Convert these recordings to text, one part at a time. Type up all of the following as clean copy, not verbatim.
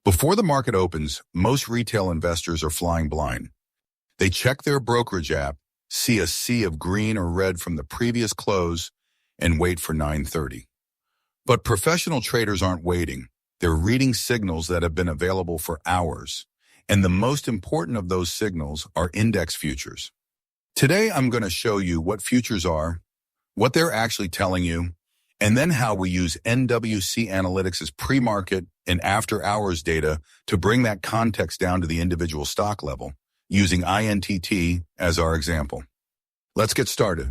Before the market opens, most retail investors are flying blind. They check their brokerage app, see a sea of green or red from the previous close, and wait for 9:30. But professional traders aren't waiting. They're reading signals that have been available for hours. And the most important of those signals are index futures. Today, I'm going to show you what futures are, what they're actually telling you, and then how we use NWC-Analytics' pre-market and after-hours data to bring that context down to the individual stock level, using INTT as our example. Let's get started.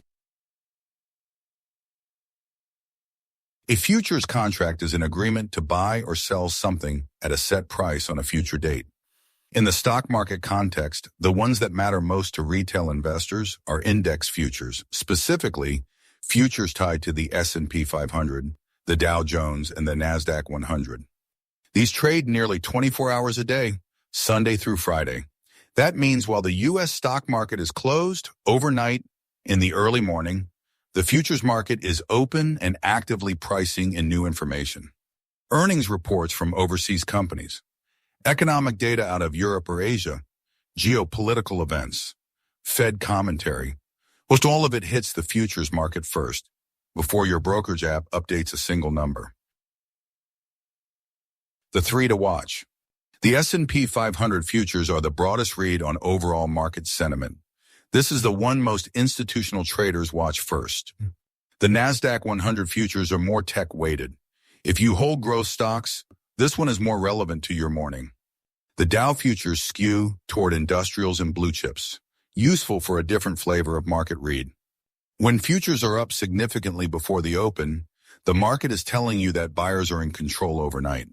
A futures contract is an agreement to buy or sell something at a set price on a future date. In the stock market context, the ones that matter most to retail investors are index futures, specifically futures tied to the S&P 500, the Dow Jones, and the Nasdaq 100. These trade nearly 24 hours a day, Sunday through Friday. That means while the U.S. stock market is closed overnight in the early morning, the futures market is open and actively pricing in new information. Earnings reports from overseas companies, economic data out of Europe or Asia, geopolitical events, Fed commentary. Most all of it hits the futures market first, before your brokerage app updates a single number. The three to watch. The S&P 500 futures are the broadest read on overall market sentiment. This is the one most institutional traders watch first. The Nasdaq 100 futures are more tech-weighted. If you hold growth stocks, this one is more relevant to your morning. The Dow futures skew toward industrials and blue chips, useful for a different flavor of market read. When futures are up significantly before the open, the market is telling you that buyers are in control overnight.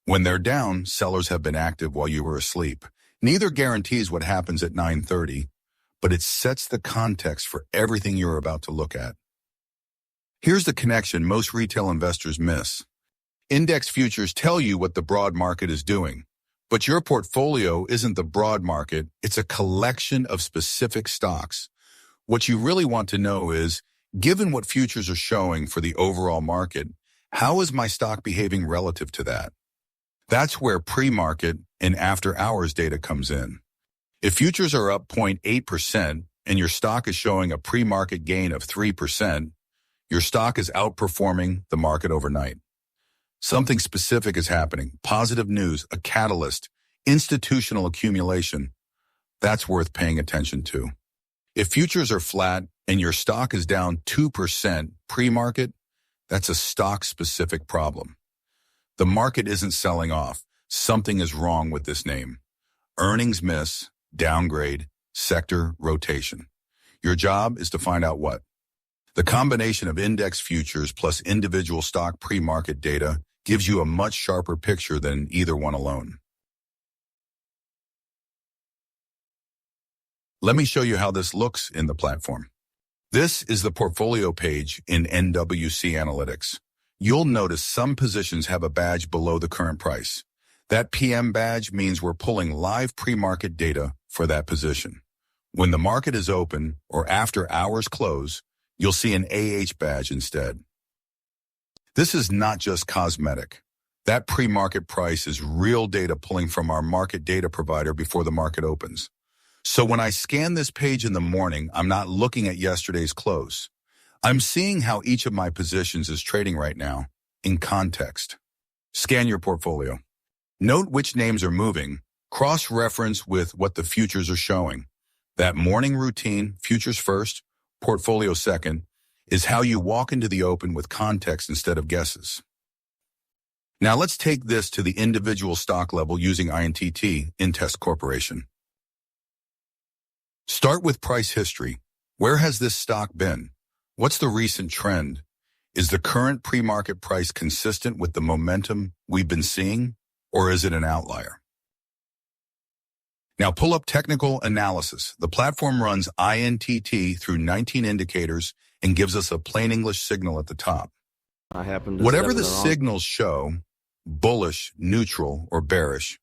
When they're down, sellers have been active while you were asleep. Neither guarantees what happens at 9:30, but it sets the context for everything you're about to look at. Here's the connection most retail investors miss. Index futures tell you what the broad market is doing, but your portfolio isn't the broad market, it's a collection of specific stocks. What you really want to know is, given what futures are showing for the overall market, how is my stock behaving relative to that? That's where pre-market and after-hours data comes in. If futures are up 0.8% and your stock is showing a pre-market gain of 3%, your stock is outperforming the market overnight. Something specific is happening, positive news, a catalyst, institutional accumulation. That's worth paying attention to. If futures are flat and your stock is down 2% pre-market, that's a stock-specific problem. The market isn't selling off. Something is wrong with this name. Earnings miss, downgrade, sector rotation. Your job is to find out what. The combination of index futures plus individual stock pre-market data gives you a much sharper picture than either one alone. Let me show you how this looks in the platform. This is the portfolio page in NWC Analytics. You'll notice some positions have a badge below the current price. That PM badge means we're pulling live pre-market data for that position. When the market is open or after hours close, you'll see an AH badge instead. This is not just cosmetic. That pre-market price is real data pulling from our market data provider before the market opens. So when I scan this page in the morning, I'm not looking at yesterday's close. I'm seeing how each of my positions is trading right now in context. Scan your portfolio. Note which names are moving. Cross-reference with what the futures are showing. That morning routine, futures first, portfolio second, is how you walk into the open with context instead of guesses. Now let's take this to the individual stock level using INTT, InTest Corporation. Start with price history. Where has this stock been? What's the recent trend? Is the current pre-market price consistent with the momentum we've been seeing, or is it an outlier? Now pull up technical analysis. The platform runs INTT through 19 indicators and gives us a plain English signal at the top. Whatever the signals show, bullish, neutral, or bearish,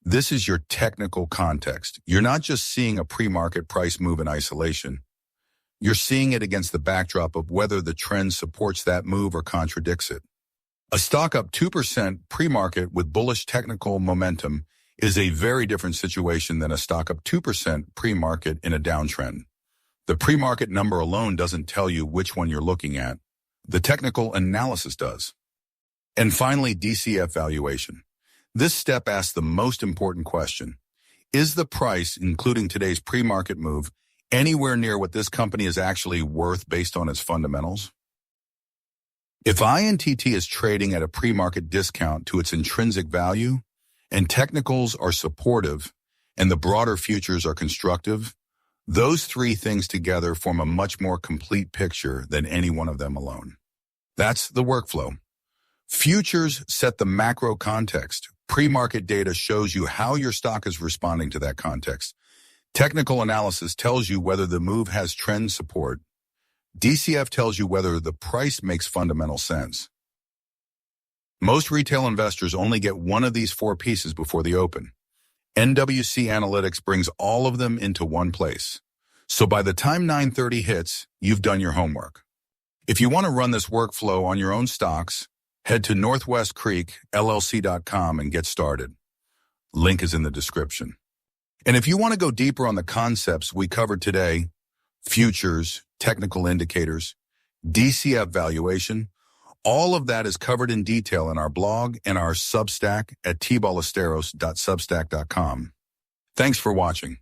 this is your technical context. You're not just seeing a pre-market price move in isolation. You're seeing it against the backdrop of whether the trend supports that move or contradicts it. A stock up 2% pre-market with bullish technical momentum is a very different situation than a stock up 2% pre-market in a downtrend. The pre-market number alone doesn't tell you which one you're looking at. The technical analysis does. And finally, DCF valuation. This step asks the most important question. Is the price, including today's pre-market move, anywhere near what this company is actually worth based on its fundamentals? If INTT is trading at a pre-market discount to its intrinsic value, and technicals are supportive, and the broader futures are constructive, those three things together form a much more complete picture than any one of them alone. That's the workflow. Futures set the macro context. Pre-market data shows you how your stock is responding to that context. Technical analysis tells you whether the move has trend support. DCF tells you whether the price makes fundamental sense. Most retail investors only get one of these four pieces before the open. NWC-Analytics brings all of them into one place. So by the time 9:30 hits, you've done your homework. If you want to run this workflow on your own stocks, head to northwestcreekllc.com and get started. Link is in the description. And if you want to go deeper on the concepts we covered today, futures, technical indicators, DCF valuation, all of that is covered in detail in our blog and our Substack at tballesteros.substack.com. Thanks for watching.